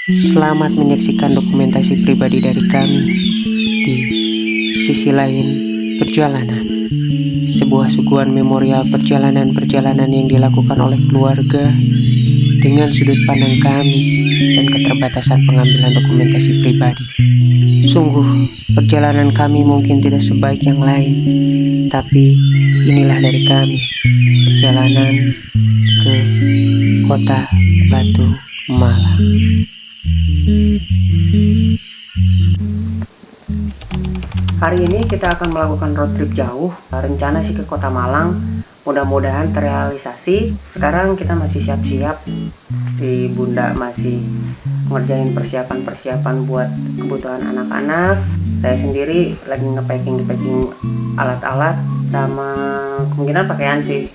Selamat menyaksikan dokumentasi pribadi dari kami di sisi lain perjalanan. Sebuah suguhan memorial perjalanan-perjalanan yang dilakukan oleh keluarga dengan sudut pandang kami dan keterbatasan pengambilan dokumentasi pribadi. Sungguh, perjalanan kami mungkin tidak sebaik yang lain, tapi inilah dari kami, perjalanan ke kota Batu Malang. Hari ini kita akan melakukan road trip jauh. Rencana sih ke kota Malang, mudah-mudahan terrealisasi. Sekarang kita masih siap-siap. Si bunda masih ngerjain persiapan-persiapan buat kebutuhan anak-anak. Saya sendiri lagi nge-packing alat-alat sama kemungkinan pakaian sih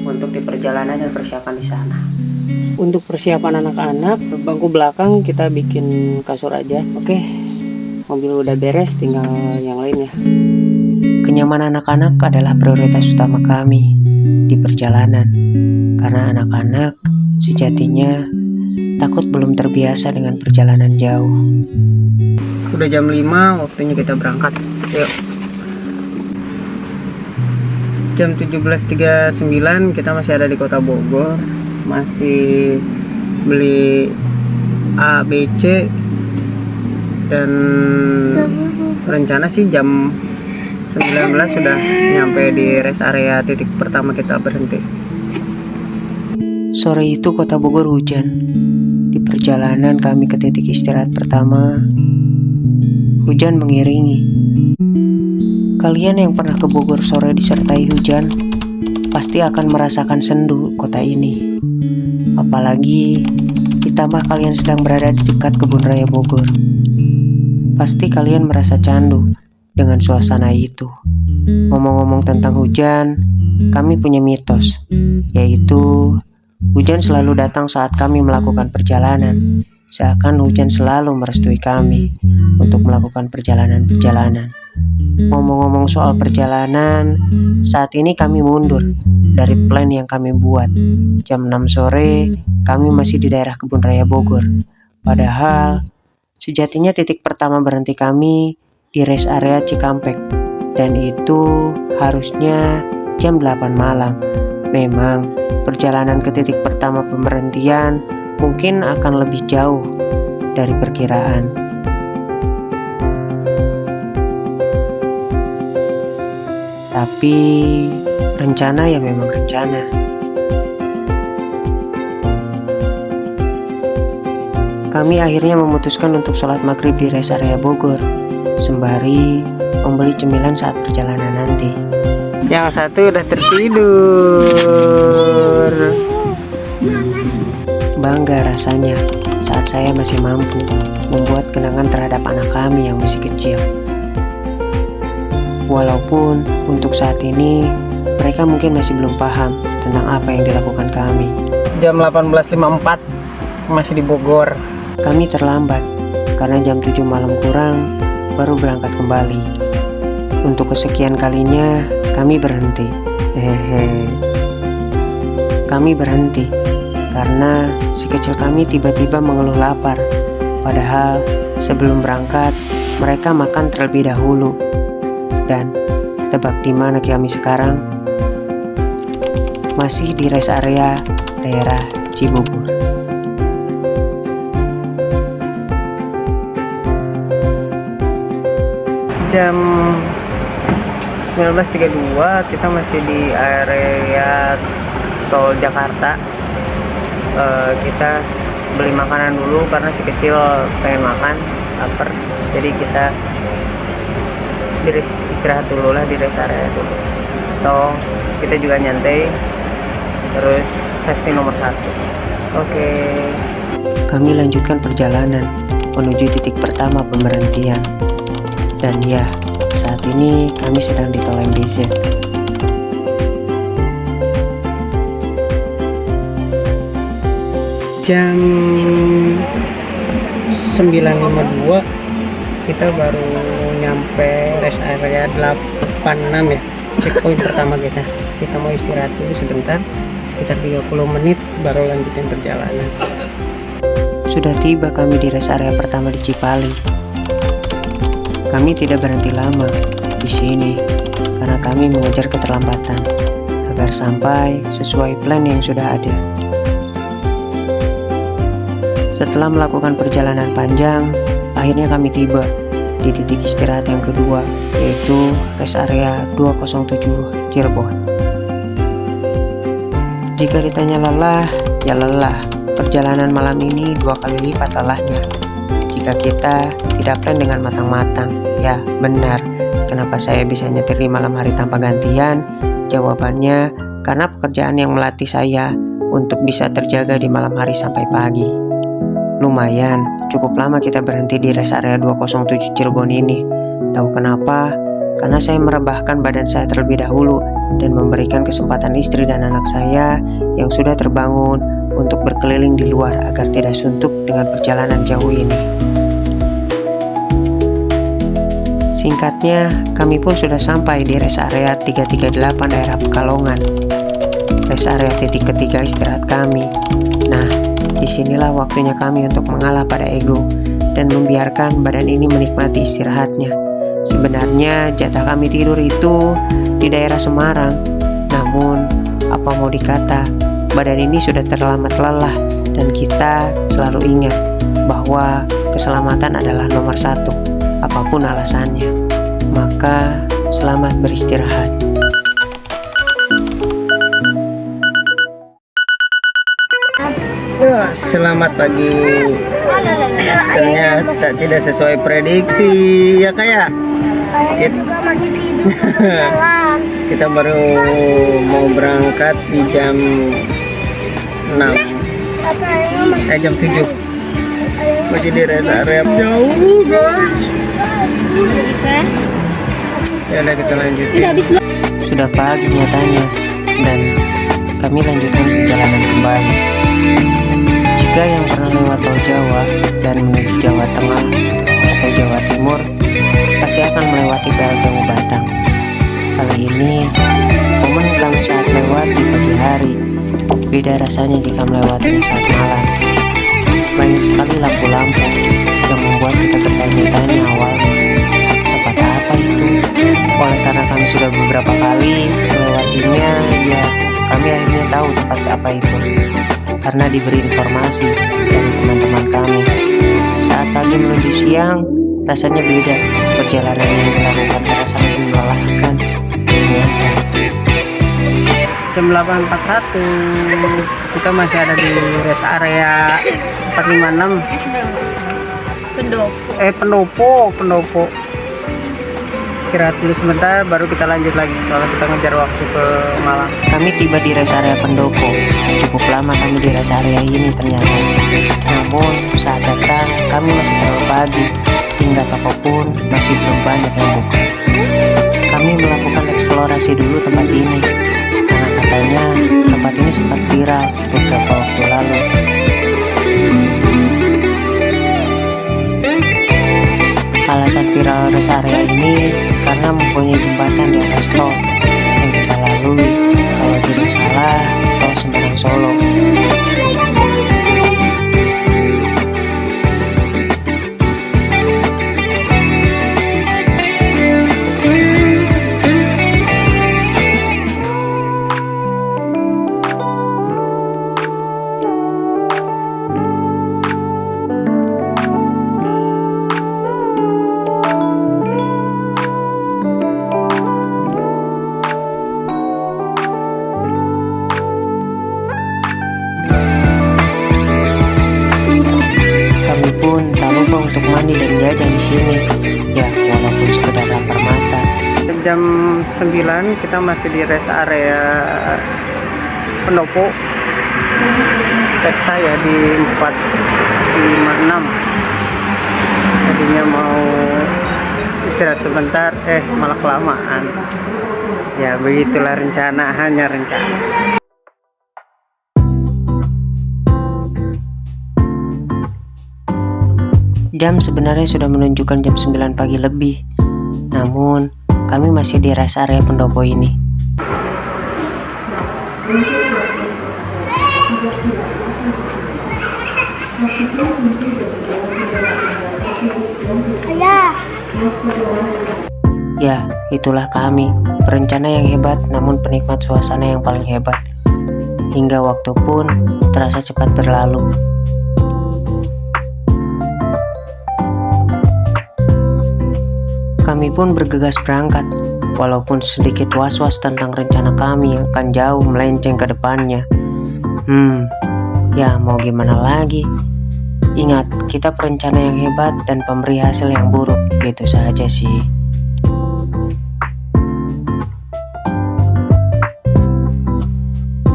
untuk di perjalanan dan persiapan di sana. Untuk persiapan anak-anak, bangku belakang kita bikin kasur aja. Oke, mobil udah beres, tinggal yang lainnya. Kenyamanan anak-anak adalah prioritas utama kami di perjalanan. Karena anak-anak sejatinya takut belum terbiasa dengan perjalanan jauh. Udah jam 5, waktunya kita berangkat. Yuk. Jam 17.39 kita masih ada di kota Bogor. Masih beli A, B, C. Dan rencana sih jam 19 sudah nyampe di rest area titik pertama kita berhenti. Sore itu kota Bogor hujan. Di perjalanan kami ke titik istirahat pertama, hujan mengiringi. Kalian yang pernah ke Bogor sore disertai hujan pasti akan merasakan sendu kota ini. Apalagi ditambah kalian sedang berada di dekat kebun raya Bogor. Pasti kalian merasa candu dengan suasana itu. Ngomong-ngomong tentang hujan, kami punya mitos, yaitu hujan selalu datang saat kami melakukan perjalanan. Seakan hujan selalu merestui kami untuk melakukan perjalanan-perjalanan. Ngomong-ngomong soal perjalanan, saat ini kami mundur dari plan yang kami buat. Jam 6 sore, kami masih di daerah Kebun Raya Bogor. Padahal, sejatinya titik pertama berhenti kami di rest area Cikampek. Dan itu harusnya jam 8 malam. Memang, perjalanan ke titik pertama pemberhentian mungkin akan lebih jauh dari perkiraan. Tapi rencana ya memang rencana. Kami akhirnya memutuskan untuk sholat maghrib di rest area Bogor, sembari membeli cemilan saat perjalanan nanti. Yang satu udah tertidur. Bangga rasanya saat saya masih mampu membuat kenangan terhadap anak kami yang masih kecil. Walaupun untuk saat ini mereka mungkin masih belum paham tentang apa yang dilakukan kami. Jam 18.54 masih di Bogor. Kami terlambat karena jam 7 malam kurang baru berangkat kembali. Untuk kesekian kalinya kami berhenti. Kami berhenti karena si kecil kami tiba-tiba mengeluh lapar. Padahal sebelum berangkat mereka makan terlebih dahulu. Dan tebak di mana kami sekarang? Masih di rest area daerah Cibubur. Jam 19.32 kita masih di area tol Jakarta. Kita beli makanan dulu karena si kecil pengen makan, lapar. Jadi kita istirahat dulu lah di rest area dulu. Atau kita juga nyantai. Terus safety nomor 1. Oke. Kami lanjutkan perjalanan menuju titik pertama pemberhentian. Dan ya, saat ini kami sedang di tol MBZ. Jam 9.52 kita baru nyampe rest area 86 ya, checkpoint pertama kita. Kita mau istirahat dulu sebentar, sekitar 30 menit baru lanjutin perjalanan. Sudah tiba kami di rest area pertama di Cipali. Kami tidak berhenti lama di sini karena kami mengejar keterlambatan agar sampai sesuai plan yang sudah ada. Setelah melakukan perjalanan panjang, akhirnya kami tiba di titik istirahat yang kedua, yaitu rest area 207 Cirebon. Jika ditanya lelah, ya lelah. Perjalanan malam ini 2 kali lipat lelahnya. Jika kita tidak plan dengan matang-matang, ya benar. Kenapa saya bisa nyetir di malam hari tanpa gantian? Jawabannya, karena pekerjaan yang melatih saya untuk bisa terjaga di malam hari sampai pagi. Lumayan, cukup lama kita berhenti di rest area 207 Cirebon ini. Tahu kenapa? Karena saya merebahkan badan saya terlebih dahulu dan memberikan kesempatan istri dan anak saya yang sudah terbangun untuk berkeliling di luar agar tidak suntuk dengan perjalanan jauh ini. Singkatnya, kami pun sudah sampai di rest area 338 daerah Pekalongan. Rest area titik ketiga istirahat kami. Nah, disinilah waktunya kami untuk mengalah pada ego dan membiarkan badan ini menikmati istirahatnya. Sebenarnya jatah kami tidur itu di daerah Semarang. Namun, apa mau dikata, badan ini sudah terlambat lelah dan kita selalu ingat bahwa keselamatan adalah nomor 1, apapun alasannya. Maka, selamat beristirahat. Selamat pagi. Ternyata tidak sesuai prediksi ya kayak. Saya juga masih tidur. Kita baru mau berangkat di jam 6. Jam 7. Masih di rest area jauh guys. Ya udah kita lanjutin. Sudah pagi nyatanya dan kami lanjutkan perjalanan kembali. Jika yang pernah lewat tol Jawa dan menuju Jawa Tengah atau Jawa Timur pasti akan melewati PLTU Batang. Kali ini momen kami saat lewat di pagi hari, beda rasanya jika melewati saat malam. Banyak sekali lampu-lampu yang membuat kita bertanya-tanya awalnya, tempat apa itu? Oleh karena kami sudah beberapa kali melewatinya, ya kami akhirnya tahu tempat apa itu karena diberi informasi dari teman-teman kami. Saat pagi menuju siang, rasanya beda. Perjalanan yang dilakukan terasa lebih melelahkan. Jam 8.41 kita masih ada di rest area 456 Pendopo. Istirahat dulu sebentar baru kita lanjut lagi soalnya kita ngejar waktu ke Malang. Kami tiba di rest area Pendopo. Cukup lama kami di rest area ini ternyata. Namun saat datang kami masih terlalu pagi, hingga toko pun masih belum banyak yang buka. Kami melakukan eksplorasi dulu tempat ini karena katanya tempat ini sempat viral beberapa waktu lalu. Alasan viral rest area ini karena mempunyai jembatan di atas tol yang kita lalui, kalau tidak salah, tol Semarang Solo. Pun tak lupa untuk mandi dan jajan di sini, ya walaupun sekedar lapar mata. Jam 9 kita masih di rest area Pendopo. Pesta ya di 456. Tadinya mau istirahat sebentar, malah kelamaan. Ya begitulah rencana, hanya rencana. Jam sebenarnya sudah menunjukkan jam 9 pagi lebih. Namun, kami masih di rest area Pendopo ini. Ayah. Ya, itulah kami, perencana yang hebat namun penikmat suasana yang paling hebat. Hingga waktu pun terasa cepat berlalu. Kami pun bergegas berangkat, walaupun sedikit was-was tentang rencana kami yang akan jauh melenceng ke depannya. Ya mau gimana lagi? Ingat, kita perencana yang hebat dan pemberi hasil yang buruk, gitu saja sih.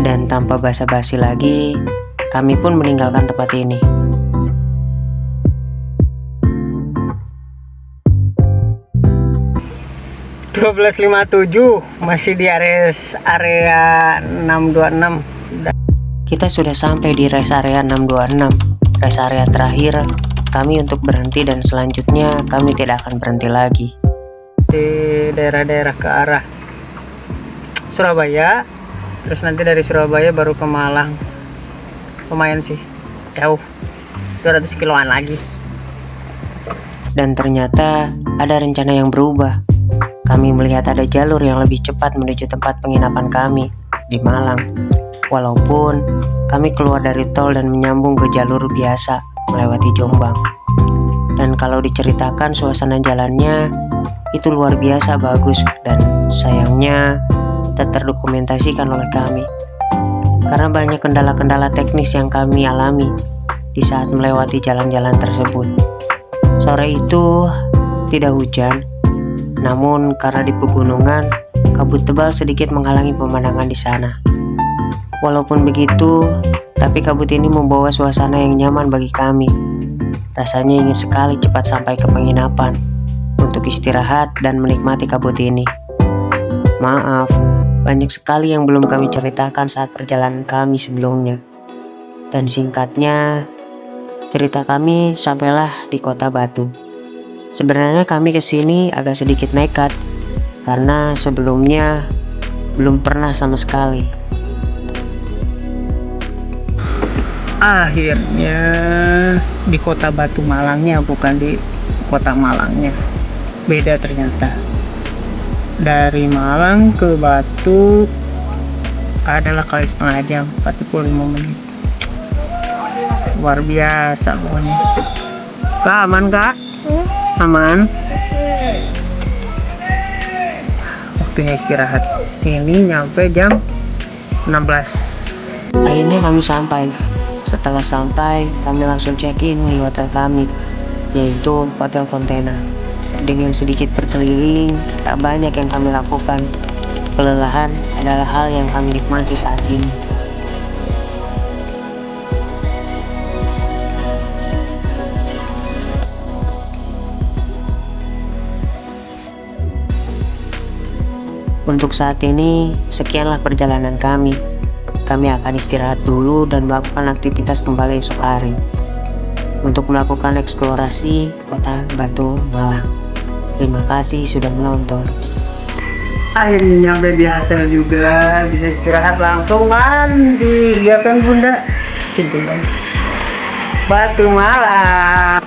Dan tanpa basa-basi lagi, kami pun meninggalkan tempat ini. .12.57 masih di area 626. Kita sudah sampai di rest area 626, rest area terakhir kami untuk berhenti, dan selanjutnya kami tidak akan berhenti lagi. Di daerah-daerah ke arah Surabaya, terus nanti dari Surabaya baru ke Malang. Lumayan sih, jauh, 200 kiloan lagi. Dan ternyata ada rencana yang berubah. Kami melihat ada jalur yang lebih cepat menuju tempat penginapan kami di Malang. Walaupun kami keluar dari tol dan menyambung ke jalur biasa melewati Jombang. Dan kalau diceritakan suasana jalannya itu luar biasa bagus, dan sayangnya tak terdokumentasikan oleh kami. Karena banyak kendala-kendala teknis yang kami alami di saat melewati jalan-jalan tersebut. Sore itu tidak hujan, namun karena di pegunungan, kabut tebal sedikit menghalangi pemandangan di sana. Walaupun begitu, tapi kabut ini membawa suasana yang nyaman bagi kami. Rasanya ingin sekali cepat sampai ke penginapan untuk istirahat dan menikmati kabut ini. Maaf, banyak sekali yang belum kami ceritakan saat perjalanan kami sebelumnya. Dan singkatnya, cerita kami sampailah di Kota Batu. Sebenarnya kami kesini agak sedikit nekat, karena sebelumnya belum pernah sama sekali. Akhirnya di Kota Batu Malangnya, bukan di Kota Malangnya. Beda ternyata. Dari Malang ke Batu adalah kali setengah jam, 45 menit. Luar biasa pokoknya. Kak, aman kak? Aman. Waktunya istirahat. Ini nyampe jam 16. Akhirnya kami sampai. Setelah sampai, kami langsung check-in di hotel kami, yaitu Hotel Kontena. Dengan sedikit berkeliling, tak banyak yang kami lakukan. Kelelahan adalah hal yang kami nikmati saat ini. Untuk saat ini, sekianlah perjalanan kami. Kami akan istirahat dulu dan melakukan aktivitas kembali esok hari untuk melakukan eksplorasi Kota Batu Malang. Terima kasih sudah menonton. Akhirnya nyampe di hotel juga, bisa istirahat langsung mandi. Ya kan bunda? Cinta Batu Malang.